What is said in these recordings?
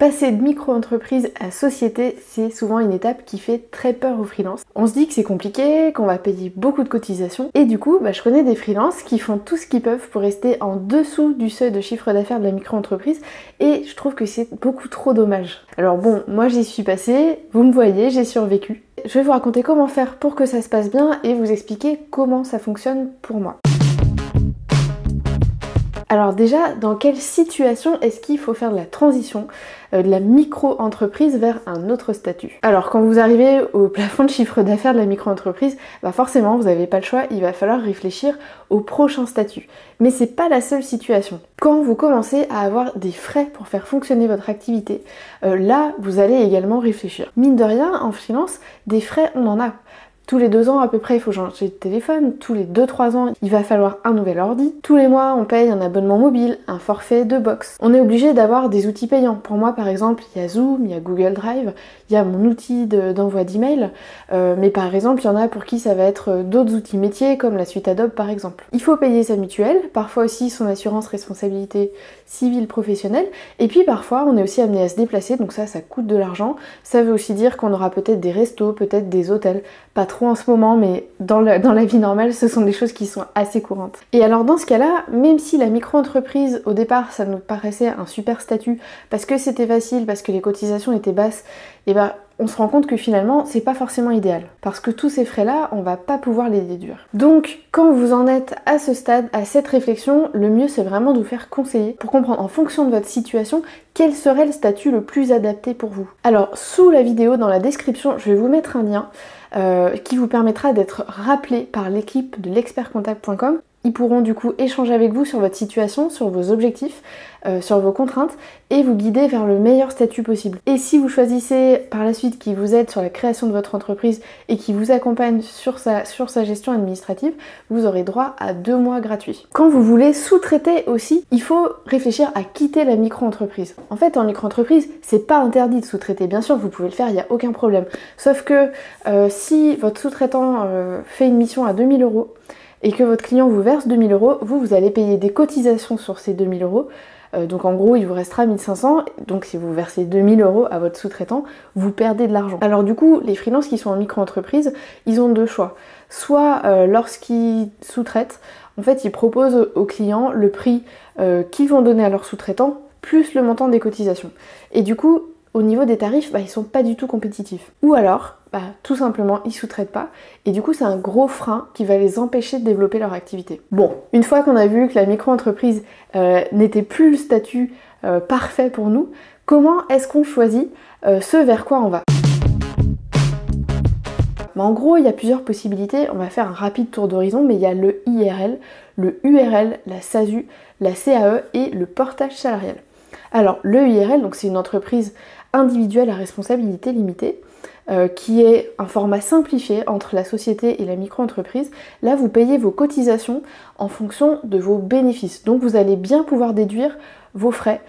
Passer de micro-entreprise à société, c'est souvent une étape qui fait très peur aux freelances. On se dit que c'est compliqué, qu'on va payer beaucoup de cotisations, et du coup, je connais des freelances qui font tout ce qu'ils peuvent pour rester en dessous du seuil de chiffre d'affaires de la micro-entreprise, et je trouve que c'est beaucoup trop dommage. Alors bon, moi j'y suis passée, vous me voyez, j'ai survécu. Je vais vous raconter comment faire pour que ça se passe bien et vous expliquer comment ça fonctionne pour moi. Alors déjà, dans quelle situation est-ce qu'il faut faire de la transition de la micro-entreprise vers un autre statut? Alors quand vous arrivez au plafond de chiffre d'affaires de la micro-entreprise, forcément vous n'avez pas le choix, il va falloir réfléchir au prochain statut. Mais c'est pas la seule situation. Quand vous commencez à avoir des frais pour faire fonctionner votre activité, là vous allez également réfléchir. Mine de rien, en freelance, des frais on en a. Tous les 2 ans à peu près il faut changer de téléphone, tous les 2-3 ans il va falloir un nouvel ordi, tous les mois on paye un abonnement mobile, un forfait de box. On est obligé d'avoir des outils payants. Pour moi par exemple il y a Zoom, il y a Google Drive, il y a mon outil d'envoi d'email, mais par exemple il y en a pour qui ça va être d'autres outils métiers comme la suite Adobe par exemple. Il faut payer sa mutuelle, parfois aussi son assurance responsabilité civile professionnelle, et puis parfois on est aussi amené à se déplacer, donc ça coûte de l'argent. Ça veut aussi dire qu'on aura peut-être des restos, peut-être des hôtels, pas trop en ce moment, mais dans la vie normale, ce sont des choses qui sont assez courantes. Et alors dans ce cas-là, même si la micro-entreprise, au départ, ça nous paraissait un super statut, parce que c'était facile, parce que les cotisations étaient basses, on se rend compte que finalement, c'est pas forcément idéal. Parce que tous ces frais-là, on va pas pouvoir les déduire. Donc, quand vous en êtes à ce stade, à cette réflexion, le mieux c'est vraiment de vous faire conseiller pour comprendre en fonction de votre situation, quel serait le statut le plus adapté pour vous. Alors, sous la vidéo, dans la description, je vais vous mettre un lien qui vous permettra d'être rappelé par l'équipe de l'expertcomptable.com. Ils pourront du coup échanger avec vous sur votre situation, sur vos objectifs, sur vos contraintes et vous guider vers le meilleur statut possible. Et si vous choisissez par la suite qui vous aide sur la création de votre entreprise et qui vous accompagne sur sa gestion administrative, vous aurez droit à 2 mois gratuits. Quand vous voulez sous-traiter aussi, il faut réfléchir à quitter la micro-entreprise. En fait, en micro-entreprise, c'est pas interdit de sous-traiter. Bien sûr, vous pouvez le faire, il n'y a aucun problème. Sauf que si votre sous-traitant fait une mission à 2000 € et que votre client vous verse 2000 €, vous allez payer des cotisations sur ces 2000 €. Donc en gros, il vous restera 1500. Donc si vous versez 2000 € à votre sous-traitant, vous perdez de l'argent. Alors du coup, les freelances qui sont en micro-entreprise, ils ont 2 choix. Soit lorsqu'ils sous-traitent, en fait, ils proposent aux clients le prix qu'ils vont donner à leur sous-traitant, plus le montant des cotisations. Et du coup, au niveau des tarifs, ils sont pas du tout compétitifs. Ou alors, tout simplement, ils sous-traitent pas. Et du coup, c'est un gros frein qui va les empêcher de développer leur activité. Bon, une fois qu'on a vu que la micro-entreprise n'était plus le statut parfait pour nous, comment est-ce qu'on choisit ce vers quoi on va ? En gros, il y a plusieurs possibilités. On va faire un rapide tour d'horizon, mais il y a le IRL, le URL, la SASU, la CAE et le portage salarial. Alors, le IRL, donc c'est une entreprise individuelle à responsabilité limitée, qui est un format simplifié entre la société et la micro-entreprise. Là, vous payez vos cotisations en fonction de vos bénéfices. Donc, vous allez bien pouvoir déduire vos frais.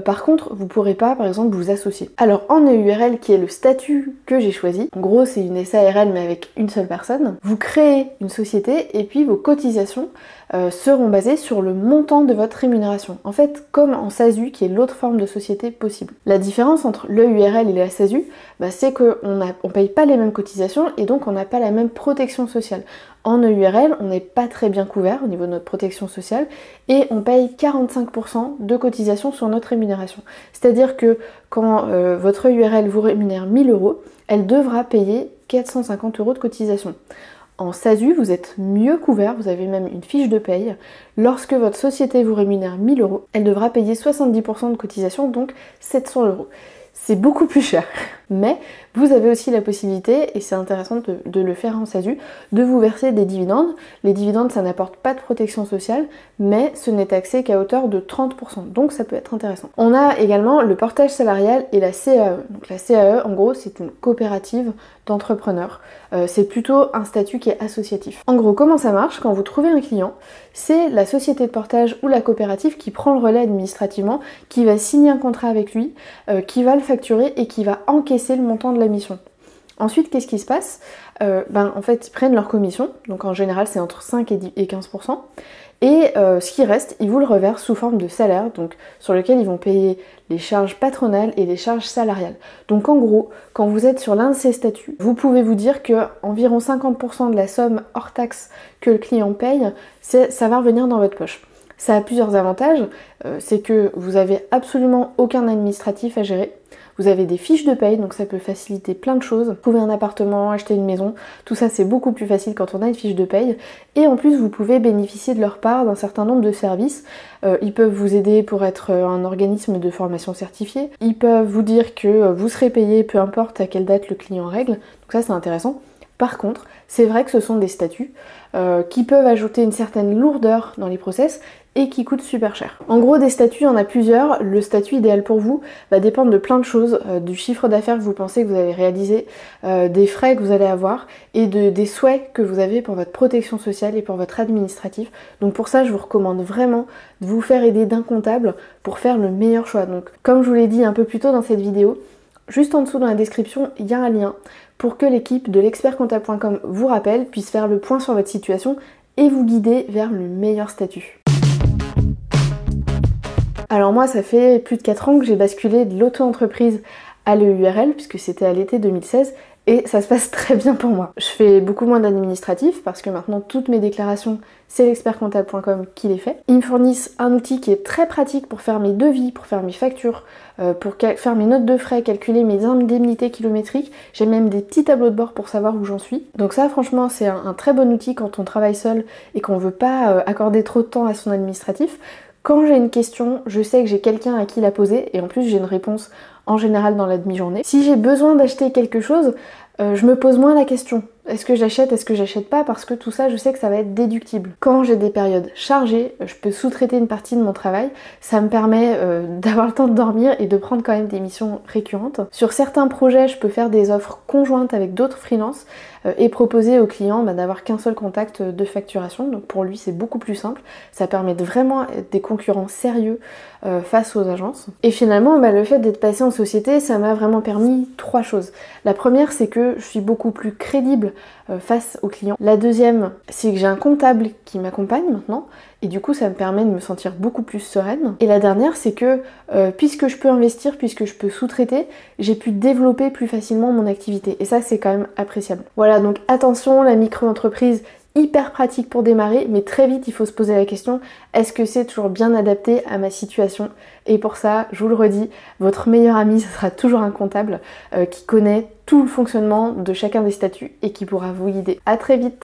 Par contre, vous ne pourrez pas, par exemple, vous associer. Alors, en EURL, qui est le statut que j'ai choisi, en gros, c'est une SARL, mais avec une seule personne, vous créez une société et puis vos cotisations seront basées sur le montant de votre rémunération. En fait, comme en SASU, qui est l'autre forme de société possible. La différence entre l'EURL et la SASU, c'est qu'on ne paye pas les mêmes cotisations et donc on n'a pas la même protection sociale. En EURL, on n'est pas très bien couvert au niveau de notre protection sociale et on paye 45% de cotisation sur notre rémunération. C'est-à-dire que quand votre EURL vous rémunère 1000 €, elle devra payer 450 € de cotisation. En SASU, vous êtes mieux couvert, vous avez même une fiche de paye. Lorsque votre société vous rémunère 1000 €, elle devra payer 70% de cotisation, donc 700 €. C'est beaucoup plus cher. Mais vous avez aussi la possibilité, et c'est intéressant de le faire en SASU, de vous verser des dividendes. Les dividendes, ça n'apporte pas de protection sociale, mais ce n'est taxé qu'à hauteur de 30%. Donc ça peut être intéressant. On a également le portage salarial et la CAE. Donc la CAE, en gros, c'est une coopérative d'entrepreneurs. C'est plutôt un statut qui est associatif. En gros, comment ça marche? Quand vous trouvez un client, c'est la société de portage ou la coopérative qui prend le relais administrativement, qui va signer un contrat avec lui, qui va le facturer et qui va encaisser le montant de la mission. Ensuite, qu'est-ce qui se passe? En fait, ils prennent leur commission, donc en général c'est entre 5 et 15%, et ce qui reste, ils vous le reversent sous forme de salaire, donc sur lequel ils vont payer les charges patronales et les charges salariales. Donc en gros, quand vous êtes sur l'un de ces statuts, vous pouvez vous dire que environ 50% de la somme hors taxe que le client paye, ça va revenir dans votre poche. Ça a plusieurs avantages, c'est que vous avez absolument aucun administratif à gérer. Vous avez des fiches de paye, donc ça peut faciliter plein de choses. Trouver un appartement, acheter une maison, tout ça c'est beaucoup plus facile quand on a une fiche de paye. Et en plus vous pouvez bénéficier de leur part d'un certain nombre de services. Ils peuvent vous aider pour être un organisme de formation certifié. Ils peuvent vous dire que vous serez payé peu importe à quelle date le client règle. Donc ça c'est intéressant. Par contre, c'est vrai que ce sont des statuts qui peuvent ajouter une certaine lourdeur dans les process et qui coûtent super cher. En gros, des statuts, il y en a plusieurs. Le statut idéal pour vous va dépendre de plein de choses, du chiffre d'affaires que vous pensez que vous allez réaliser, des frais que vous allez avoir et des souhaits que vous avez pour votre protection sociale et pour votre administratif. Donc pour ça, je vous recommande vraiment de vous faire aider d'un comptable pour faire le meilleur choix. Donc comme je vous l'ai dit un peu plus tôt dans cette vidéo, juste en dessous dans la description, il y a un lien pour que l'équipe de l'expertcomptable.com vous rappelle, puisse faire le point sur votre situation et vous guider vers le meilleur statut. Alors moi, ça fait plus de 4 ans que j'ai basculé de l'auto-entreprise à l'EURL, puisque c'était à l'été 2016, et ça se passe très bien pour moi. Je fais beaucoup moins d'administratif, parce que maintenant toutes mes déclarations, c'est l'expertcomptable.com qui les fait. Ils me fournissent un outil qui est très pratique pour faire mes devis, pour faire mes factures, pour faire mes notes de frais, calculer mes indemnités kilométriques. J'ai même des petits tableaux de bord pour savoir où j'en suis. Donc ça, franchement, c'est un très bon outil quand on travaille seul et qu'on veut pas accorder trop de temps à son administratif. Quand j'ai une question, je sais que j'ai quelqu'un à qui la poser et en plus j'ai une réponse en général dans la demi-journée. Si j'ai besoin d'acheter quelque chose, je me pose moins la question. Est-ce que j'achète, est-ce que j'achète pas? Parce que tout ça, je sais que ça va être déductible. Quand j'ai des périodes chargées, je peux sous-traiter une partie de mon travail. Ça me permet d'avoir le temps de dormir et de prendre quand même des missions récurrentes. Sur certains projets, je peux faire des offres conjointes avec d'autres freelances et proposer au client d'avoir qu'un seul contact de facturation. Donc pour lui, c'est beaucoup plus simple. Ça permet de vraiment être des concurrents sérieux face aux agences. Et finalement, le fait d'être passé en société, ça m'a vraiment permis 3 choses. La première, c'est que je suis beaucoup plus crédible face aux clients. La deuxième, c'est que j'ai un comptable qui m'accompagne maintenant et du coup ça me permet de me sentir beaucoup plus sereine. Et la dernière, c'est que puisque je peux investir, puisque je peux sous-traiter, j'ai pu développer plus facilement mon activité et ça c'est quand même appréciable. Voilà, donc attention, la micro-entreprise, hyper pratique pour démarrer, mais très vite il faut se poser la question, est-ce que c'est toujours bien adapté à ma situation? Et pour ça, je vous le redis, votre meilleur ami, ce sera toujours un comptable qui connaît tout le fonctionnement de chacun des statuts et qui pourra vous guider. À très vite!